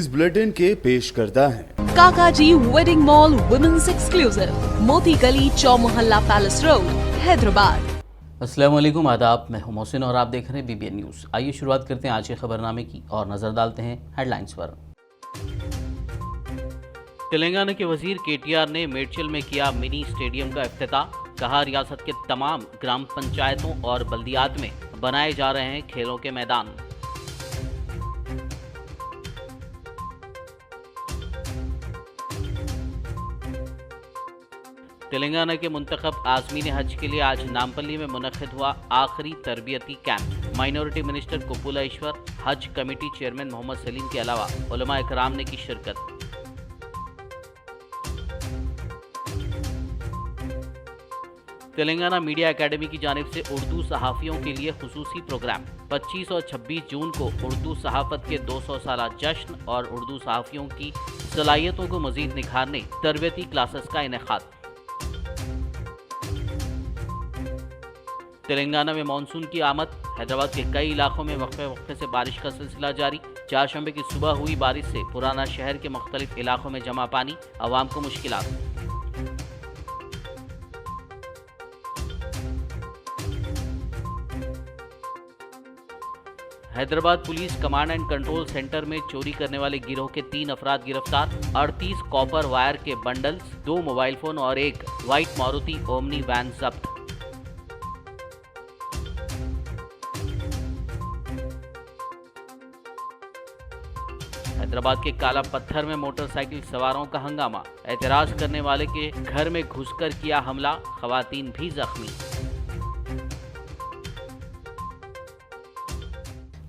इस बुलेटिन के पेश करता है काकाजी वेडिंग मॉल वुमेन्स एक्सक्लूसिव, मोती गली, चौमुहल्ला पैलेस रोड, हैदराबाद। अस्सलाम वालेकुम, आदाब। मैं हूं मोहसिन और आप देख रहे हैं BBN न्यूज़। आइए शुरुआत करते हैं आज के खबरनामे की और नजर डालते हैं हेडलाइंस पर। तेलंगाना के वजीर KTR ने मेडचल में किया मिनी स्टेडियम का इफ्तिताह। कहा, रियासत के तमाम ग्राम पंचायतों और बल्दियात में बनाए जा रहे हैं खेलों के मैदान। तेलंगाना के मुंतखब आज़मीन हज के लिए आज नामपल्ली में मुनक्किद हुआ आखिरी तरबियती कैंप। माइनॉरिटी मिनिस्टर कुपुला ईश्वर, हज कमेटी चेयरमैन मोहम्मद सलीम के अलावा उलमा इकराम ने की शिरकत। तेलंगाना मीडिया एकेडमी की जानिब से उर्दू सहाफ़ियों के लिए खुसूसी प्रोग्राम। 25 और 26 जून को उर्दू सहाफ़त के 200 साला जश्न और उर्दू सहाफ़ियों की सलाहियतों को मज़ीद निखारने तरबियती क्लासेस का इनेकाद। तेलंगाना में मानसून की आमद। हैदराबाद के कई इलाकों में वक्फे से बारिश का सिलसिला जारी। चारशंबे की सुबह हुई बारिश से पुराना शहर के मुख्तलिफ इलाकों में जमा पानी, अवाम को मुश्किलात। Hyderabad police command and control centre में चोरी करने वाले गिरोह के 3 अफराद गिरफ्तार। 38 कॉपर वायर के बंडल्स, 2 मोबाइल फोन और एक व्हाइट मारुति ओमनी वैन जब्त। हैदराबाद के काला पत्थर में मोटरसाइकिल सवारों का हंगामा। एतराज करने वाले के घर में घुसकर किया हमला, खवातीन भी जख्मी।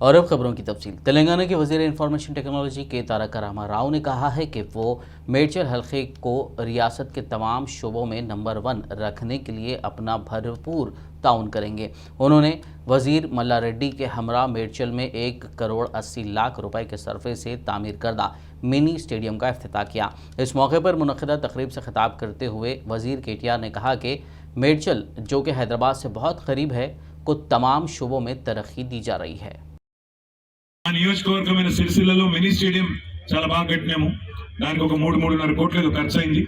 और अब खबरों की तफसील। तेलंगाना के वज़ीर इंफॉर्मेशन टेक्नोलॉजी के तारक रामाराव ने कहा है कि वो मेडचल हल्के को रियासत के तमाम शोबों में नंबर 1 रखने के लिए अपना भरपूर ताउन करेंगे। उन्होंने वज़ीर मल्ला रेड्डी के हमरा मेडचल में 1 करोड़ 80 लाख रुपए के सरफे से तामीर करदा मिनी स्टेडियम का इफ्तिताह किया। इस मौके पर मुनक़िदा तकरीब से खिताब करते हुए वज़ीर KTR ने कहा कि मेडचल, जो कि हैदराबाद से बहुत करीब है, को तमाम शोबों में तरक्की दी जा रही है। నియోజకవర్గమైన సిరిసిల్లలో మినీ స్టేడియం చాలా బాగా కట్టినాము. దానికి ఒక 3.5 కోట్లు ఖర్చు అయింది.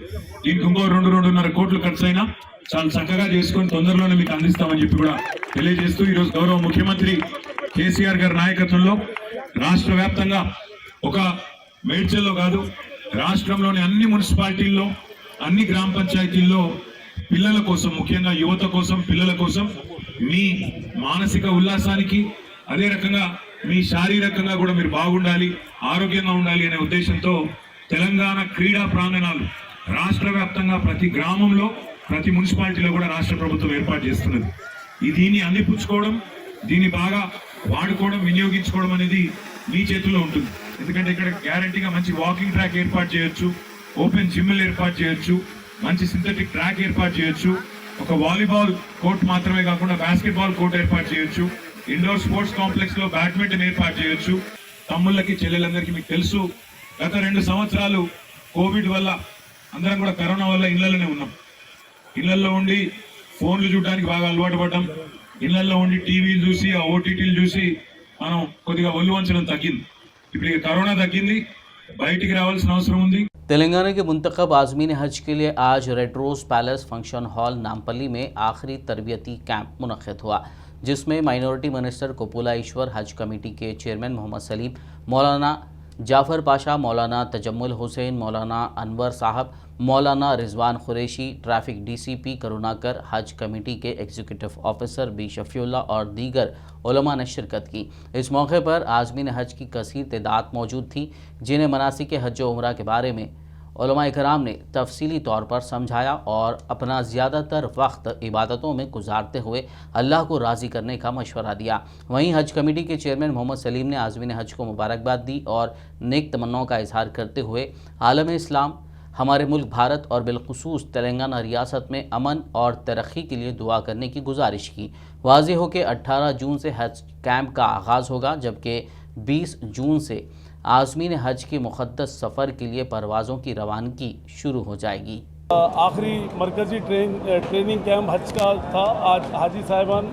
దీనికి ఇంకో 2.5 కోట్లు ఖర్చు అయినా చాలా చక్కగా చేసుకొని తొందరలోనే మీకు అందిస్తామని చెప్పి కూడా తెలియజేస్తూ ఈరోజు గౌరవ ముఖ్యమంత్రి కేసీఆర్ గారి నాయకత్వంలో రాష్ట్ర వ్యాప్తంగా ఒక మేడ్చల్లో కాదు, రాష్ట్రంలోని అన్ని మున్సిపాలిటీల్లో, అన్ని గ్రామ పంచాయతీల్లో పిల్లల కోసం, ముఖ్యంగా యువత కోసం, పిల్లల కోసం మీ మానసిక ఉల్లాసానికి, అదే రకంగా మీ శారీరకంగా కూడా మీరు బాగుండాలి, ఆరోగ్యంగా ఉండాలి అనే ఉద్దేశంతో తెలంగాణ క్రీడా ప్రాంగణాలు రాష్ట్ర వ్యాప్తంగా ప్రతి గ్రామంలో, ప్రతి మున్సిపాలిటీలో కూడా రాష్ట్ర ప్రభుత్వం ఏర్పాటు చేస్తున్నది. దీన్ని అందిపుచ్చుకోవడం, దీన్ని బాగా వాడుకోవడం, వినియోగించుకోవడం అనేది మీ చేతుల్లో ఉంటుంది. ఎందుకంటే ఇక్కడ గ్యారంటీగా మంచి వాకింగ్ ట్రాక్ ఏర్పాటు చేయొచ్చు, ఓపెన్ జిమ్లు ఏర్పాటు చేయొచ్చు, మంచి సింథటిక్ ట్రాక్ ఏర్పాటు చేయొచ్చు, ఒక వాలీబాల్ కోర్ట్ మాత్రమే కాకుండా బాస్కెట్బాల్ కోర్ట్ ఏర్పాటు చేయొచ్చు, ఇండోర్ స్పోర్ట్స్ కాంప్లెక్స్ లో బ్యాడ్మింటన్ ఏర్పాటు చేయొచ్చు. తమ్ముళ్ళకి, చెల్లెలందరికీ మీకు తెలుసు, గత 2 సంవత్సరాలు కోవిడ్ వల్ల అందరం కూడా కరోనా వల్ల ఇళ్లలోనే ఉన్నాం. ఇళ్లలో ఉండి ఫోన్లు చూడడానికి బాగా అలవాటు పడ్డాం. ఇళ్లలో ఉండి టీవీలు చూసి, ఆ OTTలు చూసి మనం కొద్దిగా ఒళ్ళు వంచడం తగ్గింది. ఇప్పుడు ఇక కరోనా తగ్గింది, బయటికి రావాల్సిన అవసరం ఉంది. तेलंगाना के मुंतखब आज़मीन हज के लिए आज red rose palace function hall Nampally में आखिरी तरबियती कैंप मुनक्किद हुआ, जिसमें माइनॉरिटी मिनिस्टर कुपुला ईश्वर, हज कमेटी के चेयरमैन मोहम्मद सलीम, मौलाना जाफ़र पाशा, मौलाना तजम्मुल हुसैन, मौलाना अनवर साहब, मौलाना रिजवान कुरैशी, ट्रैफिक DCP करुणाकर, हज कमेटी के एग्जीक्यूटिव ऑफिसर B शफीउल्लाह और दीगर उलमा ने शिरकत की। इस मौके पर आज़मीन हज की कसीर तादाद मौजूद थी, जिन्हें मनासिक हज व उम्रा के बारे में उलमा इकराम ने तफसीली तौर पर समझाया और अपना ज़्यादातर वक्त इबादतों में गुजारते हुए अल्लाह को राज़ी करने का मशवरा दिया। वहीं हज कमेटी के चेयरमैन मोहम्मद सलीम ने आज़मीन हज को मुबारकबाद दी और नेक तमन्नाओं का इजहार करते हुए आलम इस्लाम, हमारे मुल्क भारत और बिलखुसूस तेलंगाना रियासत में अमन और तरक्की के लिए दुआ करने की गुजारिश की। वाज़ेह हो कि 18 जून से हज कैंप का आगाज़ होगा, जबकि 20 जून से आज़मीन हज के मुक़द्दस सफ़र के लिए परवाज़ों की रवानगी शुरू हो जाएगी। आखिरी मरकज़ी ट्रेनिंग कैंप हज का था। आज हाजी साहिबान,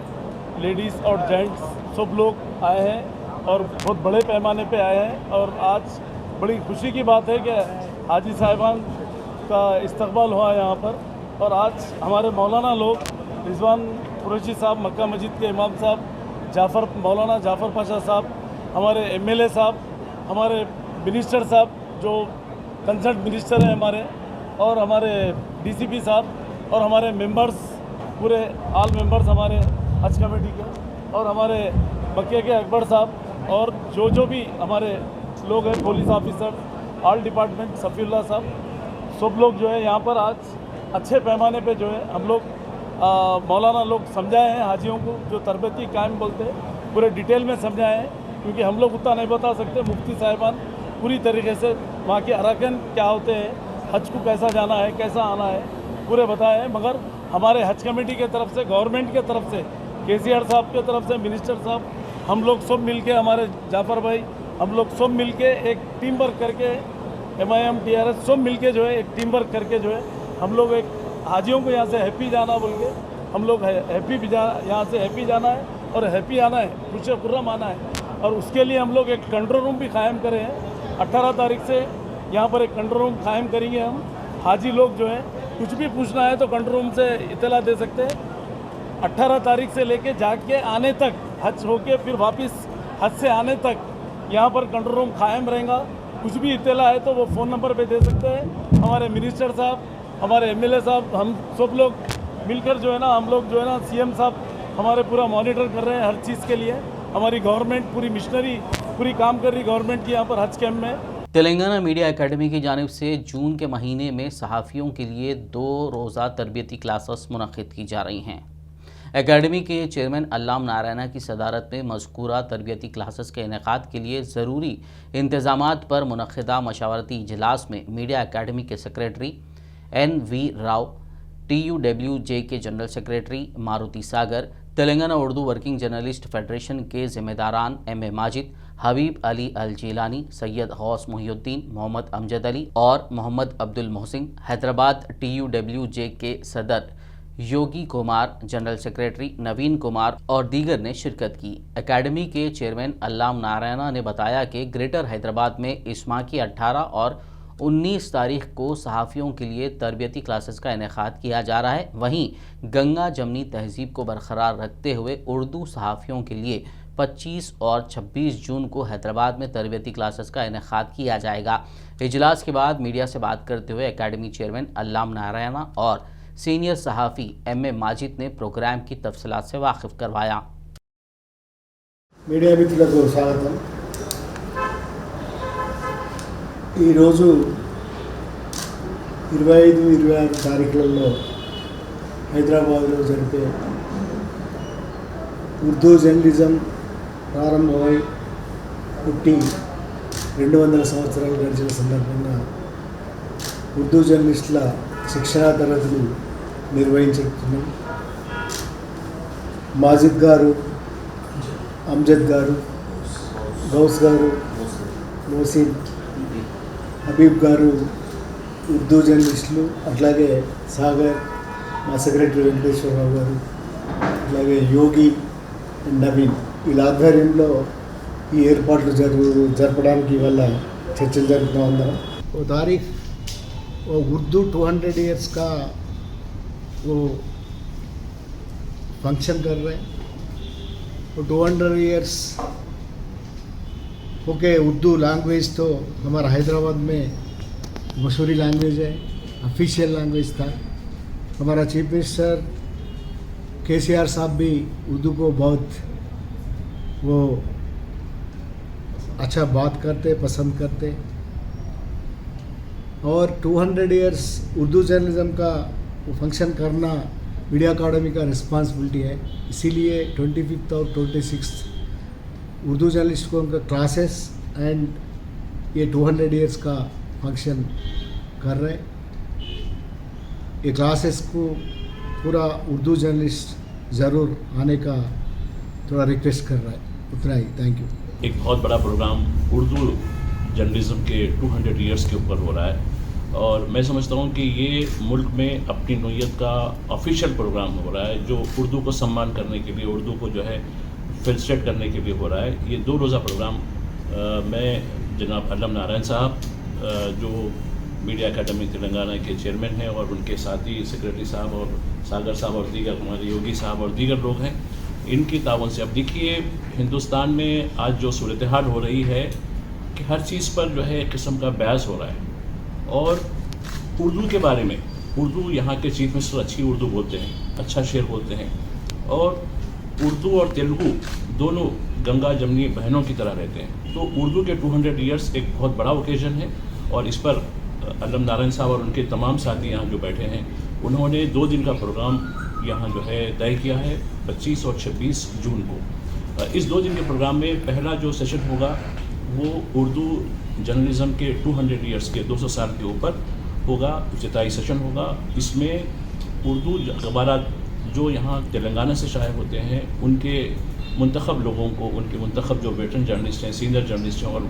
लेडीज़ और जेंट्स सब लोग आए हैं और बहुत बड़े पैमाने पे आए हैं और आज बड़ी खुशी की बात है कि हाजी साहिबान का इस्तकबाल हुआ यहाँ पर। और आज हमारे मौलाना लोग रिजवान कुरैशी साहब, मक्का मस्जिद के इमाम साहब, मौलाना जाफ़र पाशा साहब, हमारे MLA साहब, हमारे मिनिस्टर साहब जो कंसर्न मिनिस्टर हैं हमारे, और हमारे DCP साहब, और हमारे मेंबर्स, पूरे ऑल मेंबर्स हमारे हज कमेटी के, और हमारे मक्के के अकबर साहब, और जो भी हमारे लोग हैं, police officer, all department, Safiullah साहब, सब लोग जो है यहाँ पर आज अच्छे पैमाने पे जो है हम लोग मौलाना लोग समझाए हैं हाजियों को, जो तरबती कायम बोलते हैं, पूरे डिटेल में समझाए हैं, क्योंकि हम लोग उतना नहीं बता सकते। मुफ्ती साहिबान पूरी तरीके से वहाँ के अरकान क्या होते हैं, हज को कैसा जाना है, कैसा आना है, पूरे बताए हैं। मगर हमारे हज कमेटी के तरफ से, गवर्नमेंट के तरफ से, KCR साहब के तरफ से, मिनिस्टर साहब, हम लोग सब मिलके, हमारे जाफ़र भाई, हम लोग सब मिलके एक टीम वर्क करके, MIM TRS सब मिलके जो है एक टीम वर्क करके जो है हम लोग एक हाजियों को यहाँ से हैप्पी जाना बोल के, हम लोग हैप्पी भी यहाँ से हैप्पी जाना है और हैप्पी आना है, खुश खुर्रम आना है। और उसके लिए हम लोग एक कंट्रोल रूम भी कायम करे हैं। 18 तारीख से यहाँ पर एक कंट्रोल रूम कायम करेंगे हम। हाजी लोग जो है कुछ भी पूछना है तो कंट्रोल रूम से इतला दे सकते हैं। 18 तारीख से लेके जाके आने तक, हज होके फिर वापस हज से आने तक यहाँ पर कंट्रोल रूम कायम रहेगा। कुछ भी इतला है तो वो फ़ोन नंबर पे दे सकते हैं। हमारे मिनिस्टर साहब, हमारे MLA साहब, हम सब लोग मिलकर जो है ना, हम लोग जो है ना, CM साहब हमारे पूरा मॉनिटर कर रहे हैं हर चीज़ के लिए। हमारी गवर्नमेंट पूरी मिशनरी पूरी काम कर रही गवर्नमेंट की यहाँ पर हज कैम्प में। तेलंगाना मीडिया एकेडमी की जानिब से जून के महीने में सहाफ़ियों के लिए 2 रोज़ा तरबियती क्लासेस मुनक़्क़िद की जा रही हैं। एकेडमी के चेयरमैन अल्लाम नारायणा की सदारत में मज़कूरा तरबियती क्लासेस के इनेक़ाद के लिए ज़रूरी इंतज़ामात पर मुनक़्क़िदा मशावरती इजलास में मीडिया एकेडमी के सेक्रेटरी NV राव, TUWJ के general secretary Maruti Sagar, Telangana Urdu working journalist federation के ज़िम्मेदारान MA माजिद, हबीब अली अल जीलानी, सैयद गौस मुहिउद्दीन, मोहम्मद अमजद अली और मोहम्मद अब्दुल मोहसिन, हैदराबाद TUWJ के सदर योगी कुमार, जनरल सेक्रेटरी नवीन कुमार और दीगर ने शिरकत की। एकेडमी के चेयरमैन अल्लाम नारायणा ने बताया कि ग्रेटर हैदराबाद में इस माह की 18 और 19 तारीख को सहाफ़ियों के लिए तरबियती क्लासेस का इनेक़ाद किया जा रहा है। वहीं गंगा जमनी तहज़ीब को बरकरार रखते हुए उर्दू सहाफ़ियों के लिए 25 और 26 जून को हैदराबाद में तरबियती क्लासेस का इनेक़ाद किया जाएगा। इजलास के बाद मीडिया से बात करते हुए एकेडमी चेयरमैन अल्लाम नारायणा और सीनियर सहाफ़ी MA माजिद ने प्रोग्राम की तफसीलात से वाकिफ़ करवाया। మీడియా మిత్రులకు స్వాగతం। ఈరోజు 25-26 తారీఖులలో హైదరాబాద్లో జరిపే ఉర్దూ జర్నలిజం ప్రారంభమై పుట్టి 200 సంవత్సరాలు గడిచిన సందర్భంగా ఉర్దూ జర్నలిస్టుల శిక్షణా తరగతులు నిర్వహించుతున్నాం। మాజిద్ గారు, అమ్జద్ గారు, గౌస్ గారు, మోసిన్, హబీబ్ గారు ఉర్దూ జర్నలిస్టులు, అట్లాగే సాగర్, మా సెక్రటరీ వెంకటేశ్వరరావు గారు, అట్లాగే యోగి, నవీన్, వీళ్ళ ఆధ్వర్యంలో ఈ ఏర్పాట్లు జరపడానికి వల్ల చర్చలు జరుపుతూ ఉన్నాం। वो तारीख वो उर्दू 200 ईयर्स का वो फंक्शन कर रहे हैं। वो 200 ईयर्स ओके। उर्दू लैंग्वेज तो हमारा हैदराबाद में मशहूरी लैंग्वेज है, ऑफिशियल लैंग्वेज था। हमारा चीफ मिनिस्टर KCR साहब भी उर्दू को बहुत वो अच्छा बात करते, पसंद करते। और 200 ईयर्स उर्दू जर्नलिज्म का फंक्शन करना मीडिया अकादमी का रिस्पॉन्सिबिलिटी है। इसीलिए 25 और 26 उर्दू जर्नलिस्ट को उनका क्लासेस एंड ये 200 ईयर्स का फंक्शन कर रहे हैं। ये क्लासेस को पूरा उर्दू जर्नलिस्ट ज़रूर आने का थोड़ा रिक्वेस्ट कर रहा है। उतना ही, थैंक यू। एक बहुत बड़ा प्रोग्राम उर्दू जर्नलिज्म के 200 ईयर्स के ऊपर हो रहा है और मैं समझता हूँ कि ये मुल्क में अपनी नोयत का ऑफिशियल प्रोग्राम हो रहा है, जो उर्दू को सम्मान करने के लिए, उर्दू को जो है फेलिसिटेट करने के लिए हो रहा है। ये 2 रोज़ा प्रोग्राम मैं जनाब अल्लम नारायण साहब जो मीडिया अकादमी तेलंगाना के चेयरमैन हैं, और उनके साथी सेक्रेटरी साहब और सागर साहब और दीगर हमारे योगी साहब और दीगर लोग हैं, इनकी तावन से। अब देखिए हिंदुस्तान में आज जो सूरत हाल हो रही है कि हर चीज़ पर जो है एक किस्म का बहस हो रहा है, और उर्दू के बारे में, उर्दू यहाँ के चीफ मिनिस्टर अच्छी उर्दू बोलते हैं, अच्छा शेर बोलते हैं, और उर्दू और तेलुगु दोनों गंगा जमनी बहनों की तरह रहते हैं। तो उर्दू के 200 ईयर्स एक बहुत बड़ा ओकेजन है, और इस पर अल्लम नारायण साहब और उनके तमाम साथी यहाँ जो बैठे हैं, उन्होंने 2 दिन का प्रोग्राम यहाँ जो है तय किया है 25 और 26 जून को। इस 2 दिन के प्रोग्राम में पहला जो सेशन होगा वो उर्दू जर्नलिज्म के 200 ईयर्स के 200 साल के ऊपर होगा, इफ्तिताई सेशन होगा। इसमें उर्दू अखबारात जो यहाँ तेलंगाना से शाये होते हैं उनके मुंतखब लोगों को, उनके मुंतखब जो वेटरन जर्नलिस्ट हैं, सीनियर जर्नलिस्ट हैं, और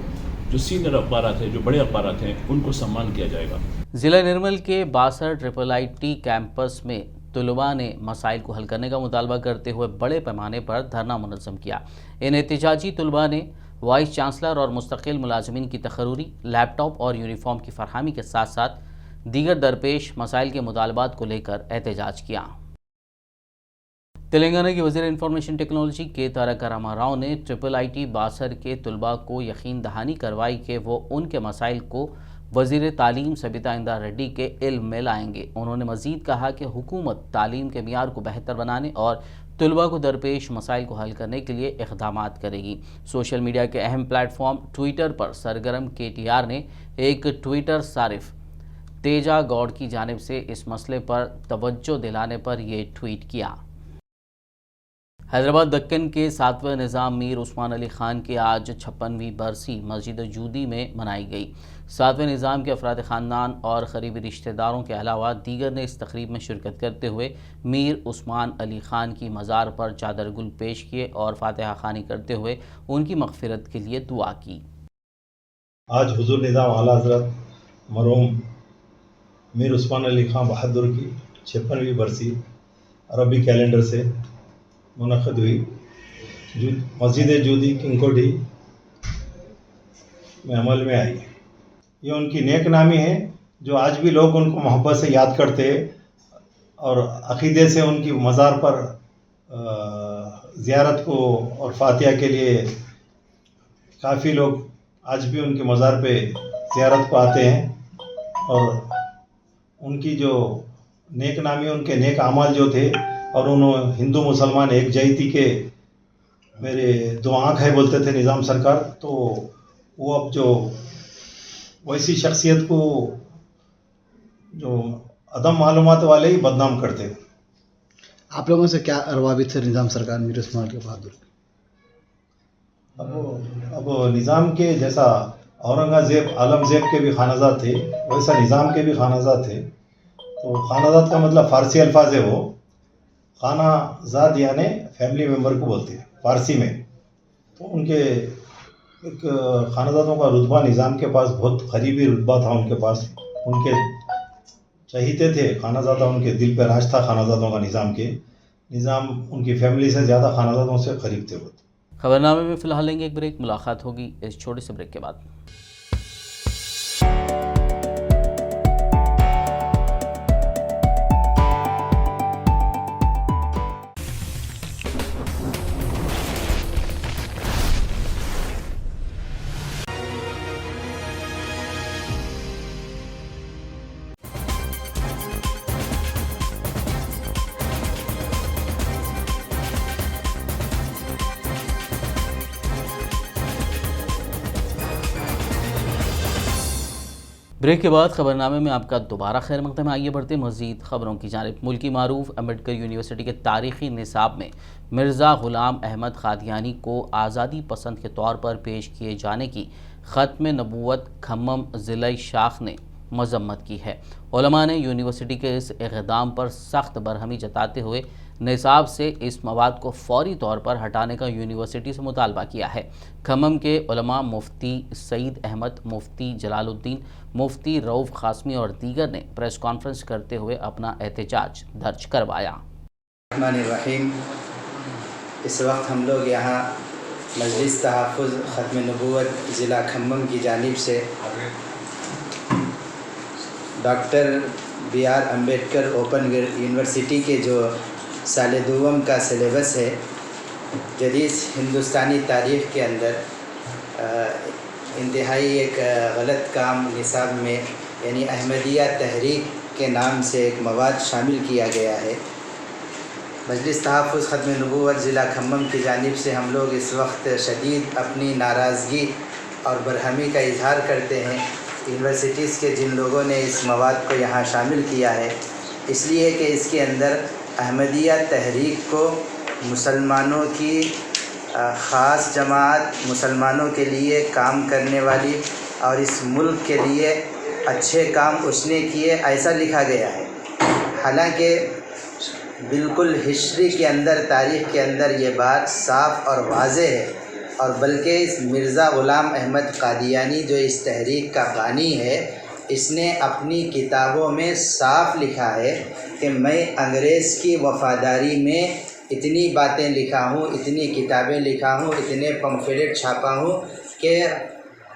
जो सीनियर अखबारात हैं, जो बड़े अखबारात हैं, उनको सम्मान किया जाएगा। ज़िला निर्मल के 62 IIIT कैंपस में तलबा ने मसाइल को हल करने का मुतालबा करते हुए बड़े पैमाने पर धरना मुनज़्ज़म किया। इन एहतजाजी तलबा ने वाइस चांसलर और मुस्तकिल मुलाजमीन की तकर्री, लैपटॉप और यूनिफॉर्म की फरहमी के साथ साथ दीगर दरपेश मसाइल के मुतालबात को लेकर एहतजाज किया। तेलंगाना के वज़ीर इंफॉर्मेशन टेक्नोलॉजी के तारक रामाराव ने IIIT बासर के तलबा को यकीन दहानी करवाई कि वो उनके मसाइल को वज़ीर तालीम सबिता इंद्रा रेड्डी के इल्म में लाएंगे। उन्होंने मज़ीद कहा कि हुकूमत तालीम के मियार को बेहतर बनाने और तलबा को दरपेश मसाइल को हल करने के लिए इक़दामात करेगी। सोशल मीडिया के अहम प्लेटफॉर्म ट्विटर पर सरगर्म KTR ने एक ट्विटर सारिफ तेजा गौड़ की जानिब से इस मसले पर तवज्जो दिलाने पर यह ट्वीट किया। हैदराबाद दक्कन के 7वें निज़ाम मीर उस्मान अली ख़ान की आज 56वीं बरसी मस्जिद जूदी में मनाई गई। 7वें निज़ाम के अफराद ख़ानदान और क़रीबी रिश्तेदारों के अलावा दीगर ने इस तकरीब में शिरकत करते हुए मीर उस्मान अली ख़ान की मज़ार पर चादर गुल पेश किए और फातिहा ख़ानी करते हुए उनकी मग़फ़िरत के लिए दुआ की। आज हुज़ूर निज़ाम आला हज़रत मरहूम मीर उस्मान अली ख़ान बहादुर की 56वीं बरसी अरबी कैलेंडर से मुनक़्क़िद हुई। मस्जिद जूदी किंगकोठी में अमल में आई। ये उनकी नेक नामी है जो आज भी लोग उनको मोहब्बत से याद करते हैं, और अक़ीदे से उनकी मज़ार पर ज़ियारत को और फातिहा के लिए काफ़ी लोग आज भी उनके मज़ार पे ज़ियारत को आते हैं। और उनकी जो नेक नामी, उनके नेक अमाल जो थे, और उन्होंने हिंदू मुसलमान एक जयती के मेरे 2 आँख है बोलते थे निज़ाम सरकार, तो वो अब जो वैसी शख्सियत को जो अदम मालूमात वाले ही बदनाम करते। आप लोगों से क्या रवाबित थे निज़ाम सरकार मीर उस्मान के बहादुर? अब निज़ाम के जैसा औरंगज़ेब आलमज़ेब के भी खानाजाद थे, वैसा निज़ाम के भी खानाजाद थे। तो खानाजाद का मतलब फ़ारसी अल्फाज है, वो खानाजाद यानी फैमिली मेम्बर को बोलते हैं फ़ारसी में। तो उनके एक खानाजादों का रुतबा निज़ाम के पास बहुत करीबी रुतबा था उनके पास। उनके चहीते थे खानाजादा, उनके दिल पे राज था खानाजादों का निज़ाम के। निज़ाम उनकी फैमिली से ज़्यादा खानाजादों से करीब थे। खबरनामे में फ़िलहाल लेंगे एक ब्रेक, मुलाकात होगी इस छोटे से ब्रेक के बाद। ब्रेक के बाद खबरनामे में आपका दोबारा खैर मकदम है। आइए बढ़ते मज़ीद खबरों की जानिब। मुल्की मारूफ अम्बेडकर यूनिवर्सिटी के तारीख़ी निसाब में मिर्ज़ा ग़ुलाम अहमद क़ादियानी को आज़ादी पसंद के तौर पर पेश किए जाने की ख़त्म नबूवत खम्मम ज़िला शाख ने मज़म्मत की है। उलमा ने यूनिवर्सिटी के इस इक़दाम पर सख्त बरहमी जताते हुए निसाब से इस मवाद को फौरी तौर पर हटाने का यूनिवर्सिटी से मुतालबा किया है। खम्मम के उलमा मुफ्ती सईद अहमद, मुफ्ती जलालुद्दीन, मुफ्ती रऊफ़ क़ासमी और दीगर ने प्रेस कॉन्फ्रेंस करते हुए अपना एहतजाज दर्ज करवाया। रहीम, इस वक्त हम लोग यहाँ मजलिस तहफ़्फ़ुज़ ख़त्म नबूवत ज़िला खम्मम की जानिब से doctor B.R. Ambedkar open university के जो साल दुवम का सिलेबस है, जदीद हिंदुस्तानी तारीख़ के अंदर इंतहाई एक गलत काम निसाब में यानी अहमदिया तहरीक के नाम से एक मवाद शामिल किया गया है। मजलिस तहफ़्फ़ुज़ ख़त्म नबूवत ज़िला खम्मम की जानिब से हम लोग इस वक्त शदीद अपनी नाराज़गी और बरहमी का इजहार करते हैं यूनिवर्सिटीज़ के जिन लोगों ने इस मवाद को यहाँ शामिल किया है, इसलिए कि इसके अंदर अहमदिया तहरीक को मुसलमानों की ख़ास जमात, मुसलमानों के लिए काम करने वाली और इस मुल्क के लिए अच्छे काम उसने किए ऐसा लिखा गया है। हालांकि बिल्कुल हिस्ट्री के अंदर, तारीख़ के अंदर ये बात साफ़ और वाज़ेह है, और बल्कि इस मिर्ज़ा ग़ुलाम अहमद क़ादियानी जो इस तहरीक का बानी है, इसने अपनी किताबों में साफ़ लिखा है कि मैं अंग्रेज़ की वफ़ादारी में इतनी बातें लिखा हूँ, इतनी किताबें लिखा हूँ, इतने पम्फलेट छापा हूँ कि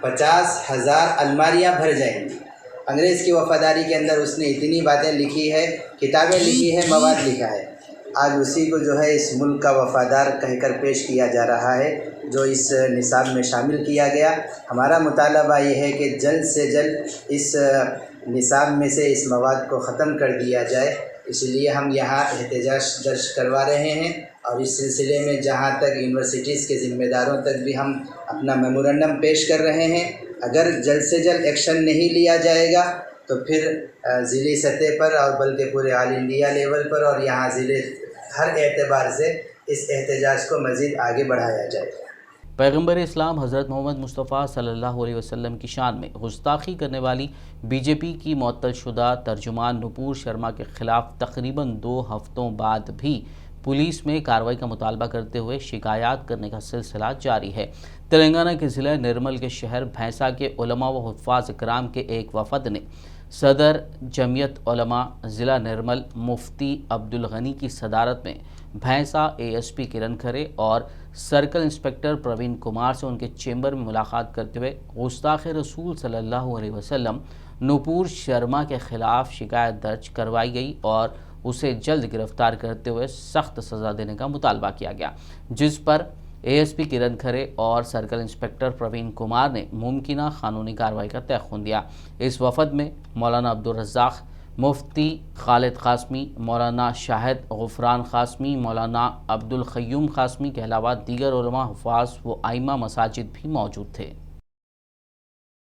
50,000 अलमारियाँ भर जाएंगी। अंग्रेज़ की वफ़ादारी के अंदर उसने इतनी बातें लिखी है, किताबें लिखी है, मवाद लिखा है। आज उसी को जो है इस मुल्क का वफ़ादार कहकर पेश किया जा रहा है, जो इस निसाब में शामिल किया गया। हमारा मुतालबा ये है कि जल्द से जल्द इस निसाब में से इस मवाद को ख़त्म कर दिया जाए। इसलिए हम यहाँ एहतजाज दर्ज करवा रहे हैं, और इस सिलसिले में जहाँ तक यूनिवर्सिटीज़ के ज़िम्मेदारों तक भी हम अपना मेमोरेंडम पेश कर रहे हैं। अगर जल्द से जल्द एक्शन नहीं लिया जाएगा तो फिर ज़िली सतह पर और बल्कि पूरे ऑल इंडिया लेवल पर और यहाँ ज़िले हर एतबार से इस एहतजाज को मज़ीद आगे बढ़ाया जाएगा। पैगम्बर इस्लाम हज़रत मोहम्मद मुस्तफ़ा सल्लल्लाहु अलैहि वसल्लम की शान में गुस्ताखी करने वाली बीजेपी की मुअत्तलशुदा तर्जुमान नुपुर शर्मा के ख़िलाफ़ तकरीबन 2 हफ़्तों बाद भी पुलिस में कार्रवाई का मुतालबा करते हुए शिकायत करने का सिलसिला जारी है। तेलंगाना के ज़िला निर्मल के शहर भैंसा के उलमा व हुफ़्फ़ाज़ इकराम के एक वफ़द ने सदर जमियत उलमा ज़िला निर्मल मुफ्ती अब्दुल गनी की सदारत में भैंसा ASP किरण खरे और सर्कल इंस्पेक्टर प्रवीण कुमार से उनके चेंबर में मुलाकात करते हुए गुस्ताख़ रसूल सल्लल्लाहु अलैहि वसल्लम नुपुर शर्मा के ख़िलाफ़ शिकायत दर्ज करवाई गई और उसे जल्द गिरफ़्तार करते हुए सख्त सज़ा देने का मुतालबा किया गया, जिस पर ASP किरण खरे और सर्कल इंस्पेक्टर प्रवीण कुमार ने मुमकिना क़ानूनी कार्रवाई का तयख़ुन दिया। इस वफ़द में मौलाना अब्दुल रज़्ज़ाक़, मुफ्ती खालिद क़ासमी, मौलाना शाहिद ग़ुफ़रान क़ासमी, मौलाना अब्दुल क़य्यूम क़ासमी के अलावा दीगर उलमा, हुफ़्फ़ाज़ व आइमा मसाजिद भी मौजूद थे।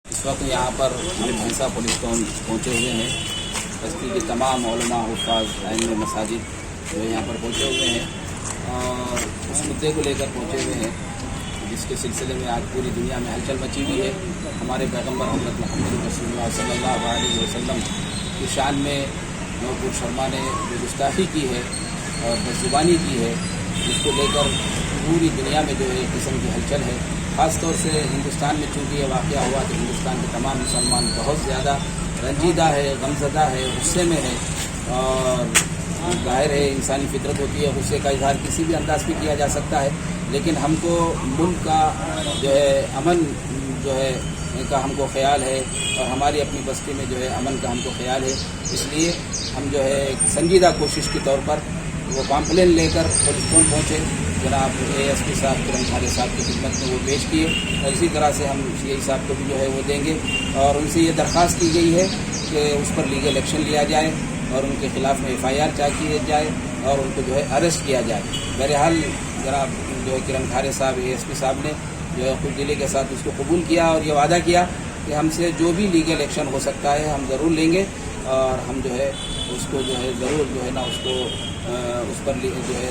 इस वक्त यहाँ पर हम भैंसा पुलिस टाउन पहुँचे हुए हैं। बस्ती के तमाम उलमा, हुफ़्फ़ाज़, आइमा मसाजिद जो यहाँ पर पहुँचे हुए हैं और उस मुद्दे को लेकर पहुँचे हुए हैं जिसके सिलसिले में आज पूरी दुनिया में हलचल मची हुई है। हमारे पैगम्बर हज़रत मोहम्मद रसूलुल्लाह सल्लल्लाहु अलैहि वसल्लम की शान में नुपुर शर्मा ने जो गुस्ताखी की है और बदज़ुबानी की है, जिसको लेकर पूरी दुनिया में जो है एक किस्म की हलचल है। ख़ास तौर से हिंदुस्तान में चूँकि ये वाक़या हुआ तो हिंदुस्तान के तमाम मुसलमान बहुत ज़्यादा रंजीदा है, गमज़दा है, गुस्से में है। और ज़ाहिर है इंसानी फितरत होती है, गुस्से का इजहार किसी भी अंदाज में किया जा सकता है, लेकिन हमको मुल्क का जो है अमन जो है का हमको ख्याल है और हमारी अपनी बस्ती में जो है अमन का हमको ख्याल है। इसलिए हम जो है संजीदा कोशिश के तौर पर वो कॉम्प्लेन लेकर पुलिस स्टेशन पहुँचे। जनाब ASP साहब किरण खरे साहब की खिदमत में वो पेश किए और इसी तरह से हम CI साहब को भी जो है वो देंगे और उनसे ये दरख्वास्त की गई है कि उस पर लीगल एक्शन लिया जाए और उनके ख़िलाफ़ में FIR चार्ज किया जाए और उनको जो है अरेस्ट किया जाए। बहरहाल जनाब जो है किरण खरे साहब ASP साहब ने जो है खुद दिली के साथ उसको कबूल किया और ये वादा किया कि हमसे जो भी लीगल एक्शन हो सकता है हम ज़रूर लेंगे और हम जो है उसको जो है ज़रूर जो है ना उसको उस पर जो है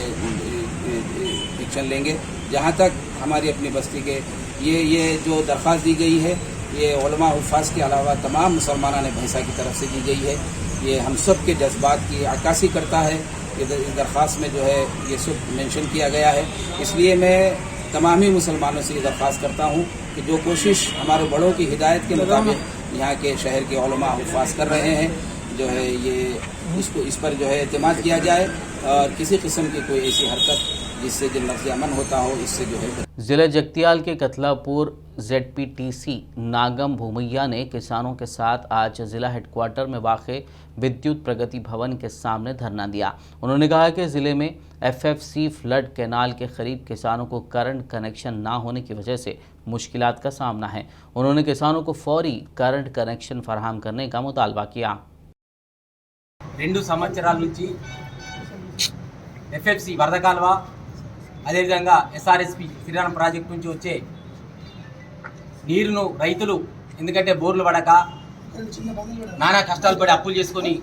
एक्शन लेंगे। जहाँ तक हमारी अपनी बस्ती के ये जो दरख्वास्त दी गई है ये उलमा हुफ़्फ़ाज़ के अलावा तमाम मुसलमानों ने भैंसा की तरफ से दी गई है। ये हम सब के जज्बात की अक्कासी करता है। इस दरख्वास्त में जो है ये सब मेंशन किया गया है। इसलिए मैं तमामी मुसलमानों से ये दरख्वास्त करता हूँ कि जो कोशिश हमारे बड़ों की हिदायत के मुताबिक यहाँ के शहर के उलमा हुफ़्फ़ाज़ कर रहे हैं, जो है ये इसको इस पर जो है एतमाद किया जाए और किसी किस्म की कोई ऐसी हरकत जिससे जो लफ्ज़ अमन होता हो इससे जो है। जिले जगतियाल के कतलापुर ZPTC नागम भूमैया ने किसानों के साथ आज जिला हेडक्वार्टर में वाक़े विद्युत प्रगति भवन के सामने धरना दिया। उन्होंने कहा कि ज़िले में FFC फ्लड कैनाल के करीब किसानों को करंट कनेक्शन ना होने की वजह से मुश्किलात का सामना है। उन्होंने किसानों को फौरी करंट कनेक्शन फराहम करने का मुतालबा किया। 2 సంవత్సరాల నుంచి FFC వరద కాలువ అదేవిధంగా SRSP శ్రీరామ్ ప్రాజెక్టు నుంచి వచ్చే నీరును రైతులు ఎందుకంటే బోర్లు పడక నానా కష్టాలు పడి అప్పులు చేసుకొని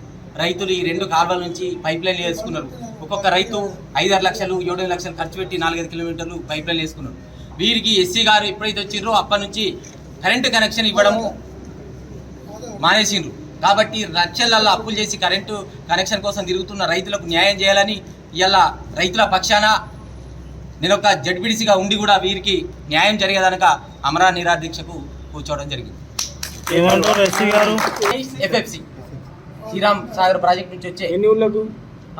రైతులు ఈ 2 కాలువల నుంచి పైప్ లైన్లు వేసుకున్నారు. ఒక్కొక్క రైతు 5-6 లక్షలు 7 లక్షలు ఖర్చు పెట్టి 4-5 కిలోమీటర్లు పైప్ లైన్లు వేసుకున్నారు. వీరికి ఎస్సీ గారు ఎప్పుడైతే వచ్చిర్రో అప్పటి నుంచి కరెంటు కనెక్షన్ ఇవ్వడము మానేసిండ్రు. కాబట్టి లక్షలలో అప్పులు చేసి కరెంటు కనెక్షన్ కోసం తిరుగుతున్న రైతులకు న్యాయం చేయాలని ఇవాళ రైతుల పక్షాన నేను ఒక జడ్పీడీసీగా ఉండి కూడా వీరికి న్యాయం జరిగేదనక అమరా నిరాదీక్షకు కూర్చోవడం జరిగింది. FFC శ్రీరామ్ సాగర్ ప్రాజెక్ట్ నుంచి వచ్చే ఎన్ని ఊళ్ళకు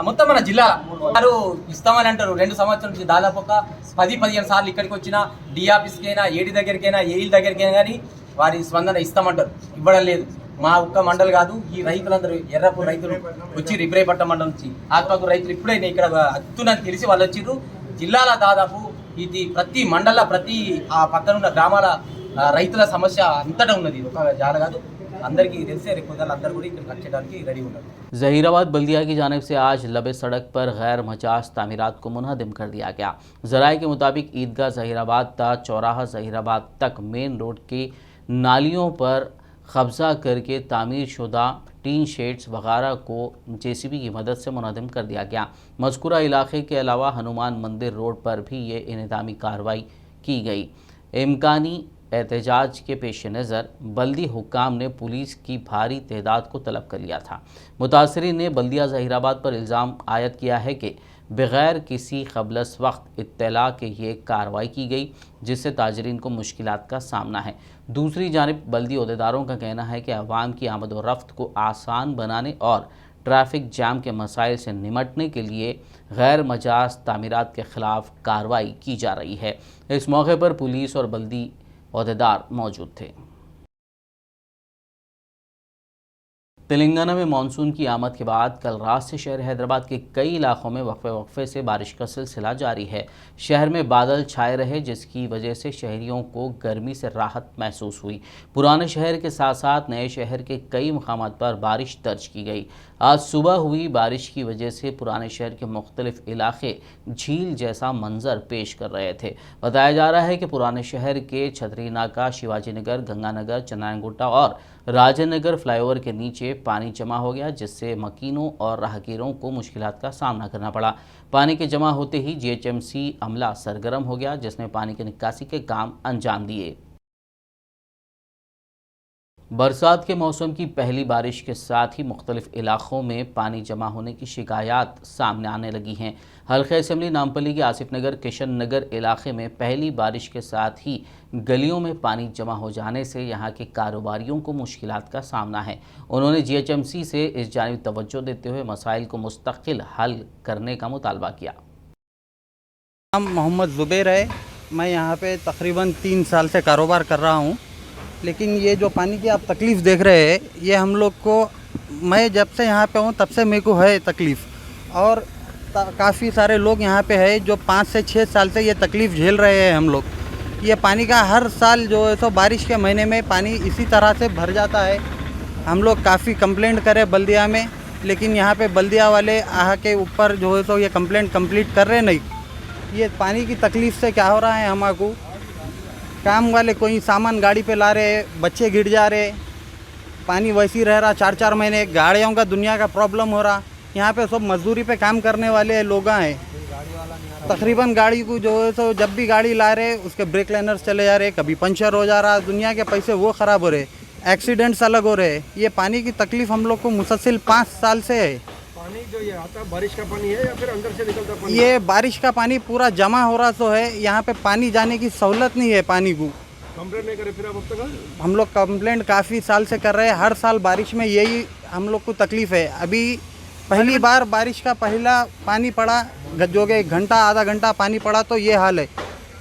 మొత్తం మన జిల్లాలో ఇస్తామని అంటారు. 2 సంవత్సరాల నుంచి దాదాపు ఒక 10-15 సార్లు ఇక్కడికి వచ్చిన డి ఆఫీస్కైనా ఏడి దగ్గరికైనా ఏఈల దగ్గరికైనా కానీ వారి స్పందన ఇస్తామంటారు, ఇవ్వడం లేదు. మా ఒక్క మండలి కాదు, ఈ రైతులందరూ ఎర్రపూర్ రైతులు వచ్చి ఇబ్రాహీంపట్నం మండలం నుంచి ఆత్మకూరు రైతులు ఇప్పుడే ఇక్కడ అత్తునని తెలిసి వాళ్ళు వచ్చిర్రు. జిల్లాల దాదాపు ఇది ప్రతి మండల ప్రతి ఆ పక్కన ఉన్న గ్రామాల రైతుల సమస్య అంతటా ఉన్నది. ఒక జాల కాదు, అందరికీ తెలిసే రేపు అందరూ కూడా ఇక్కడ కట్టడానికి రెడీ ఉన్నారు. जहीराबाद बल्दिया की जानिब से आज लबे सड़क पर गैर मजाज तामीरात को मुनहदम कर दिया गया। ज़राए के मुताबिक ईदगाह जहीराबाद ता चौराहा जहीराबाद तक मेन रोड की नालियों पर कब्ज़ा करके तामीर शुदा टीन शेड्स वगैरह को JCB की मदद से मुनहदम कर दिया गया। मज़कूरा इलाके के अलावा हनुमान मंदिर रोड पर भी ये इंतज़ामी कार्रवाई की गई। इम्कानी एहतजाज के पेश नज़र बल्दी हुक्काम ने पुलिस की भारी तादाद को तलब कर लिया था। मुतासरीन ने बल्दिया ज़हीराबाद पर इल्ज़ाम आयद किया है कि बग़ैर किसी क़ब्लस वक्त इत्तला के ये कार्रवाई की गई, जिससे ताजरीन को मुश्किलात का सामना है। दूसरी जानिब बल्दी अहदेदारों का कहना है कि अवाम की आमद व रफ्त को आसान बनाने और ट्रैफिक जाम के मसाइल से निमटने के लिए गैर मजाज तामीरात के ख़िलाफ़ कार्रवाई की जा रही है। इस मौके पर पुलिस और बल्दी अहदेदार मौजूद थे। तेलंगाना में मानसून की आमद के बाद कल रात से शहर हैदराबाद के कई इलाकों में वक्फे से बारिश का सिलसिला जारी है। शहर में बादल छाए रहे, जिसकी वजह से शहरियों को गर्मी से राहत महसूस हुई। पुराने शहर के साथ साथ नए शहर के कई मकामात पर बारिश दर्ज की गई। आज सुबह हुई बारिश की वजह से पुराने शहर के मुख्तलिफ इलाके झील जैसा मंजर पेश कर रहे थे। बताया जा रहा है कि पुराने शहर के छतरी नाका, शिवाजी नगर, गंगानगर, चनायनगुट्टा और राजेंद्रनगर फ्लाईओवर के नीचे पानी जमा हो गया, जिससे मकीनों और राहगीरों को मुश्किलात का सामना करना पड़ा। पानी के जमा होते ही GHMC अमला सरगर्म हो गया, जिसने पानी की निकासी के काम अंजाम दिए। बरसात के मौसम की पहली बारिश के साथ ही मुख्तलिफ इलाक़ों में पानी जमा होने की शिकायत सामने आने लगी हैं। हल्के असम्बली नामपल्ली के आसिफ नगर, किशन नगर इलाके में पहली बारिश के साथ ही गलियों में पानी जमा हो जाने से यहाँ के कारोबारियों को मुश्किलात का सामना है। उन्होंने GHMC से इस जानिब तवज्जो देते हुए मसाइल को मुस्तकिल हल करने का मुतालबा किया। नाम मोहम्मद ज़ुबैर है। मैं यहाँ पे तकरीबन 3 साल से कारोबार कर रहा हूँ, लेकिन ये जो पानी की आप तकलीफ़ देख रहे हैं, ये हम लोग को, मैं जब से यहाँ पे हूँ तब से मेरे को है तकलीफ़, और काफ़ी सारे लोग यहाँ पे है जो 5 से 6 साल से ये तकलीफ़ झेल रहे हैं हम लोग। ये पानी का हर साल जो है सो बारिश के महीने में पानी इसी तरह से भर जाता है। हम लोग काफ़ी कंप्लेंट करे बल्दिया में, लेकिन यहाँ पे बल्दिया वाले आह के ऊपर जो है सो ये कंप्लेंट कंप्लीट कर रहे नहीं। ये पानी की तकलीफ़ से क्या हो रहा है, हमारे काम वाले कोई सामान गाड़ी पे ला रहे, बच्चे गिर जा रहे, पानी वैसे ही रह रहा 4-4 महीने। गाड़ियों का दुनिया का प्रॉब्लम हो रहा। यहाँ पे सब मजदूरी पे काम करने वाले लोग हैं। तकरीबन गाड़ी को जो है तो जब भी गाड़ी ला रहे उसके ब्रेक लाइनर्स चले जा रहे, कभी पंचर हो जा रहा, दुनिया के पैसे वो ख़राब हो रहे, एक्सीडेंट्स अलग हो रहे। ये पानी की तकलीफ़ हम लोग को मुसलसिल 5 साल से है। पानी जो ये आता है बारिश का पानी है या फिर अंदर से निकलता पानी? ये बारिश का पानी पूरा जमा हो रहा तो है। यहाँ पे पानी जाने की सहूलत नहीं है पानी को। कंप्लेंट नहीं करे फिर आप अब तक? हम लोग कंप्लेंट काफ़ी साल से कर रहे हैं। हर साल बारिश में यही हम लोग को तकलीफ़ है। अभी पहली बार बारिश का पहला पानी पड़ा, जो कि घंटा आधा घंटा पानी पड़ा तो ये हाल है।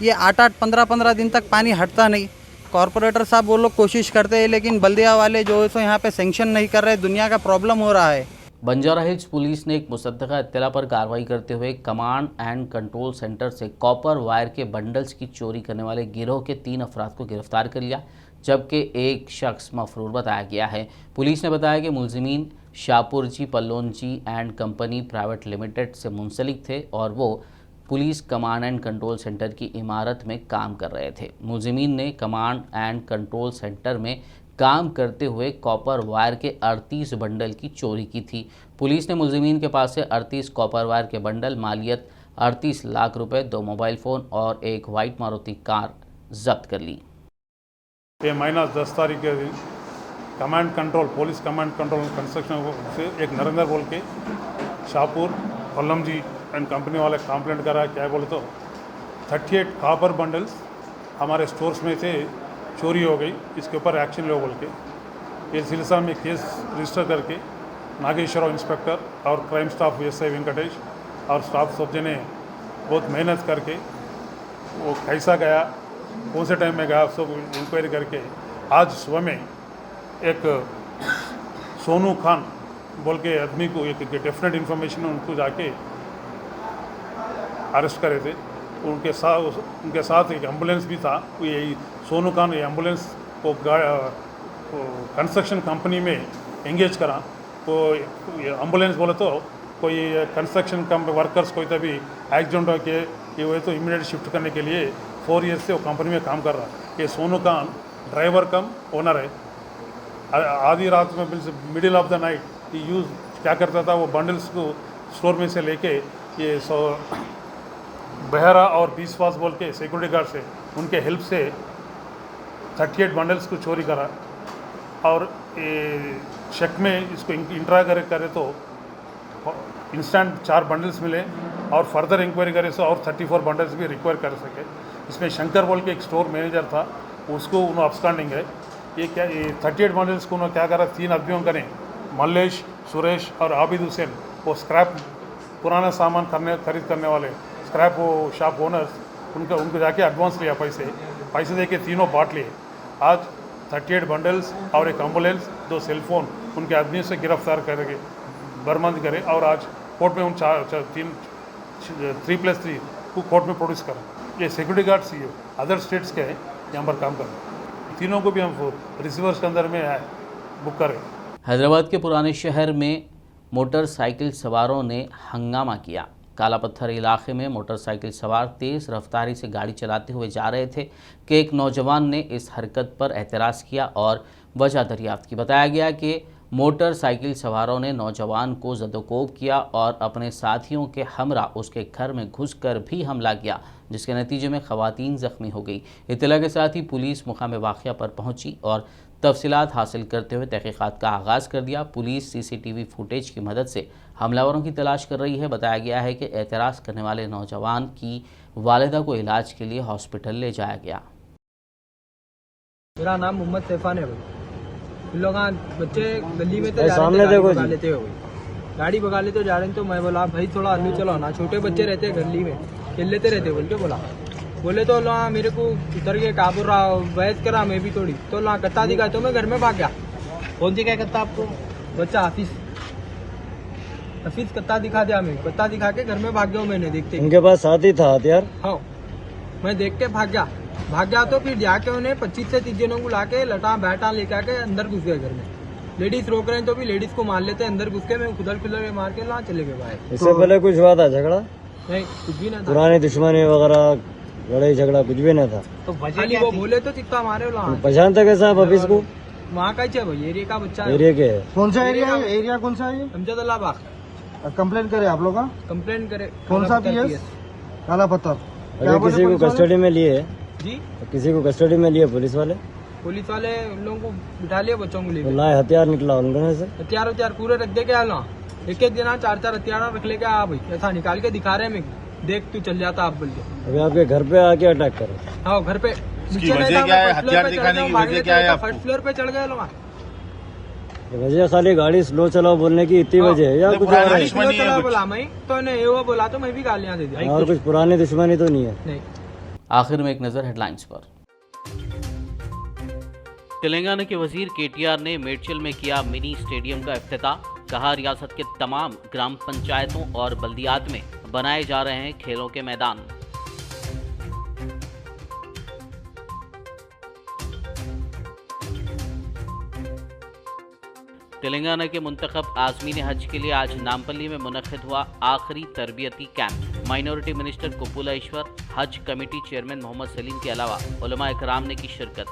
ये 8-8 15-15 दिन तक पानी हटता नहीं। कॉरपोरेटर साहब वो लोग कोशिश करते हैं, लेकिन बल्दिया वाले जो है सो यहाँ पे सेंक्शन नहीं कर रहे। दुनिया का प्रॉब्लम हो रहा है। बंजारा हिल्स पुलिस ने एक मुसद्दका इत्तला पर कार्रवाई करते हुए कमांड एंड कंट्रोल सेंटर से कॉपर वायर के बंडल्स की चोरी करने वाले गिरोह के 3 अफराद को गिरफ्तार कर लिया, जबकि एक शख्स मफरूर बताया गया है। पुलिस ने बताया कि मुलजिमीन Shapoorji Pallonji and company private limited से मुंसलिक थे और वो police command and control centre की इमारत में काम कर रहे थे। मुलजिमीन ने कमांड एंड कंट्रोल सेंटर में काम करते हुए कॉपर वायर के 38 बंडल की चोरी की थी। पुलिस ने मुलजिमीन के पास से 38 कॉपर वायर के बंडल, मालियत 38 लाख रुपए, 2 मोबाइल फ़ोन और एक वाइट मारुति कार जब्त कर ली। ये महीना 10 तारीख के दिन command control, police command control construction से एक नरेंद्र बोल के शाहपुर पल्लम जी एंड कंपनी वाले कंप्लेंट करा। क्या बोले तो 38 कॉपर बंडल्स हमारे स्टोर्स में से चोरी हो गई, इसके ऊपर एक्शन लो बोल के ये सिलसिला में केस रजिस्टर करके नागेश्वरराव इंस्पेक्टर और क्राइम स्टाफ एसआई वेंकटेश और स्टाफ सब जने बहुत मेहनत करके वो कैसा गया, कौन से टाइम में गया, सब इंक्वायरी करके आज सुबह में एक सोनू खान बोल के आदमी को एक डेफिनेट इन्फॉर्मेशन उनको जाके अरेस्ट करे थे। उनके साथ एक एम्बुलेंस भी था। ये सोनू खान ये एम्बुलेंस को कंस्ट्रक्शन कंपनी में एंगेज करा। तो ये एम्बुलेंस बोले तो कोई कंस्ट्रक्शन वर्कर्स कोई तभी एक्सीडेंट हो के ये हुए तो इमीडिएट शिफ्ट करने के लिए 4 ईयर्स से वो कंपनी में काम कर रहा। ये सोनू खान ड्राइवर कम ओनर है। आधी रात में मिडिल ऑफ द नाइट ये यूज़ क्या करता था, वो बंडल्स को स्टोर में से लेके ये बेहरा और बीसवास बोल के सिक्योरिटी गार्ड से उनके हेल्प से 38 बंडल्स को चोरी करा। और ये शक में इसको इंट्रा करे तो इंस्टेंट 4 बंडल्स मिले और फर्दर इंक्वायरी करे तो और 34 बंडल्स भी रिक्वायर कर सके। इसमें शंकर बोल के एक स्टोर मैनेजर था, उसको उन्होंने अपस्टैंडिंग है। ये 38 बंडल्स को उन्होंने क्या करा, 3 आदमियों का ने मल्लेश, सुरेश और आबिद हुसैन, वो स्क्रैप पुराना सामान खरीद करने वाले स्क्रैप वो शॉप ओनर्स, उनको जाके एडवांस लिया, पैसे दे के तीनों बांट लिए। आज 38 बंडल्स और एक एम्बुलेंस, 2 सेलफोन उनके आदमी से गिरफ्तार करके बरामद करे और आज कोर्ट में उन 3+3 को कोर्ट में प्रोड्यूस करा। ये सिक्योरिटी गार्ड्स ये अदर स्टेट्स के हैं, यहाँ पर काम कर रहे हैं। तीनों को भी हम रिसीवर्स के अंदर में बुक करें। हैदराबाद के पुराने शहर में मोटरसाइकिल सवारों ने हंगामा किया। काला पत्थर इलाके में मोटरसाइकिल सवार तेज़ रफ्तारी से गाड़ी चलाते हुए जा रहे थे कि एक नौजवान ने इस हरकत पर एतराज़ किया और वजह दरियाफ्त की। बताया गया कि मोटरसाइकिल सवारों ने नौजवान को ज़दोकोब किया और अपने साथियों के हमरा उसके घर में घुसकर भी हमला किया, जिसके नतीजे में ख़वातीन ज़ख्मी हो गई। इत्तला के साथ ही पुलिस मुकाम वाक़या पर पहुंची और तफसीलात हासिल करते हुए तहक़ीक़ात का आगाज़ कर दिया। पुलिस CCTV फुटेज की मदद से हमलावरों की तलाश कर रही है। बताया गया है कि एतराज़ करने वाले नौजवान की वालिदा को इलाज के लिए हॉस्पिटल ले जाया गया। मेरा नाम मोहम्मद सैफान है। इन लोग बच्चे गली में तो सामने भगा लेते हो, गाड़ी भगा लेते जा रहे हैं। तो मैं बोला भाई थोड़ा आलू चलो ना, छोटे बच्चे रहते हैं गली में खेल लेते रहते बोल के बोले तो ला मेरे को उतर के काबू रहा, बहस करा मैं भी थोड़ी, तो ला कत्ता दिखा तो मैं घर में भाग गया। कौन सी क्या कत्ता आपको? बच्चा हफीज कत्ता दिखा दिया। मैं कत्ता दिखा के घर में भाग गया। मैंने देखते उनके पास साथ ही था हथियार। हाँ, मैं देख के भाग गया तो फिर जाके उन्हें 25 से 30 जनों को लाके लटा बैठा लेके आके अंदर घुस गए घर में। लेडीज रोक रहे हैं तो भी लेडीज को मार लेते, अंदर घुस के मैं खुदल मार के ला चले गए बाहर। इससे पहले कुछ हुआ था झगड़ा? नहीं, कुछ भी नहीं था। पुरानी दुश्मनी वगैरह लड़ाई झगड़ा कुछ भी नहीं था। तो खाली वो बोले तो चित्ता मारे। पहचानते कैसे आप अभी इसको? वहाँ का ही भाई, एरिया का बच्चा। एरिया के कौन सा एरिया है? एरिया कौन सा है? अमजदुल्ला बाग। कंप्लेन करे आप लोग? कंप्लेन करे। कौन सा PS? काला पत्थर। अगर किसी को कस्टडी में लिए जी, किसी को कस्टडी में लिए पुलिस वाले उन लोगों को बिठा लिया, बच्चों को लिए। ना हथियार निकला उनके से? हथियार पूरे रख दे के आना, एक दिन 4 हथियार रख लेके आ भाई, ऐसा निकाल के दिखा रहे हैं। देख तू चल जाता आप बोल के। अभी आपके घर पे आके अटैक करे? हाँ, घर पे। वजह क्या है? हथियार दिखाने की वजह क्या है? फर्स्ट फ्लोर पे चढ़ गए लोग। वजह खाली गाड़ी स्लो चलाओ बोलने की इतनी वजह है या कुछ और है? बोला मैं तो ने वो बोला तो मैं भी गालियां दे दी और कुछ पुरानी दुश्मनी तो नहीं है? नहीं। आखिर में एक नज़र हेडलाइंस पर। तेलंगाना के वजीर केटीआर ने मेडचल में किया मिनी स्टेडियम का इफ्तिताह। कहा रियासत के तमाम ग्राम पंचायतों और बल्दियात में बनाए जा रहे हैं खेलों के मैदान। तेलंगाना के मुंतखब आज़मीन हज के लिए आज नामपल्ली में मुनक्किद हुआ आखिरी तरबियती कैंप। माइनॉरिटी मिनिस्टर कुपुला ईश्वर, हज कमेटी चेयरमैन मोहम्मद सलीम के अलावा उलमा इकराम ने की शिरकत।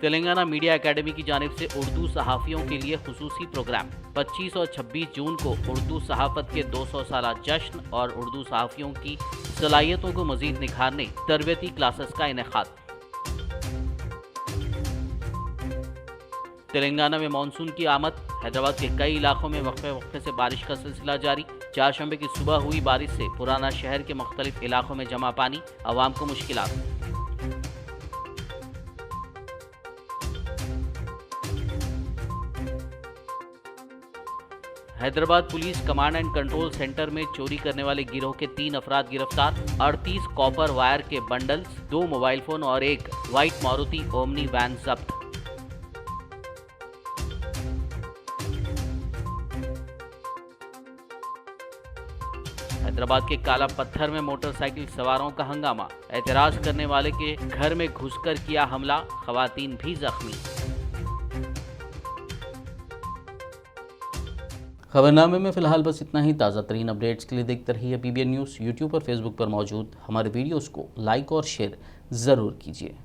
तेलंगाना मीडिया एकेडमी की जानिब से उर्दू सहाफ़ियों के लिए खुसूसी प्रोग्राम। 25 और 26 जून को उर्दू सहाफ़त के 200 साला जश्न और उर्दू सहाफ़ियों की सलाहियतों को मज़ीद निखारने तरबियती क्लासेस का इनेकाद। तेलंगाना में मानसून की आमद। हैदराबाद के कई इलाकों में वक्फे से बारिश का सिलसिला जारी। चारशंबे की सुबह हुई बारिश से पुराना शहर के मुख्तलिफ इलाकों में जमा पानी, आवाम को मुश्किलात। Hyderabad police command and control centre में चोरी करने वाले गिरोह के 3 अफराद गिरफ्तार। 38 कॉपर वायर के बंडल्स, 2 मोबाइल फोन और एक व्हाइट मारुति ओमनी वैन जब्त। हैदराबाद के काला पत्थर में मोटरसाइकिल सवारों का हंगामा। एतराज करने वाले के घर में घुसकर किया हमला, खवातीन भी जख्मी। खबरनामे में फिलहाल बस इतना ही। ताज़ा तरीन अपडेट्स के लिए देखते रहिए PBN न्यूज़। यूट्यूब और फेसबुक पर मौजूद हमारे वीडियोस को लाइक और शेयर ज़रूर कीजिए।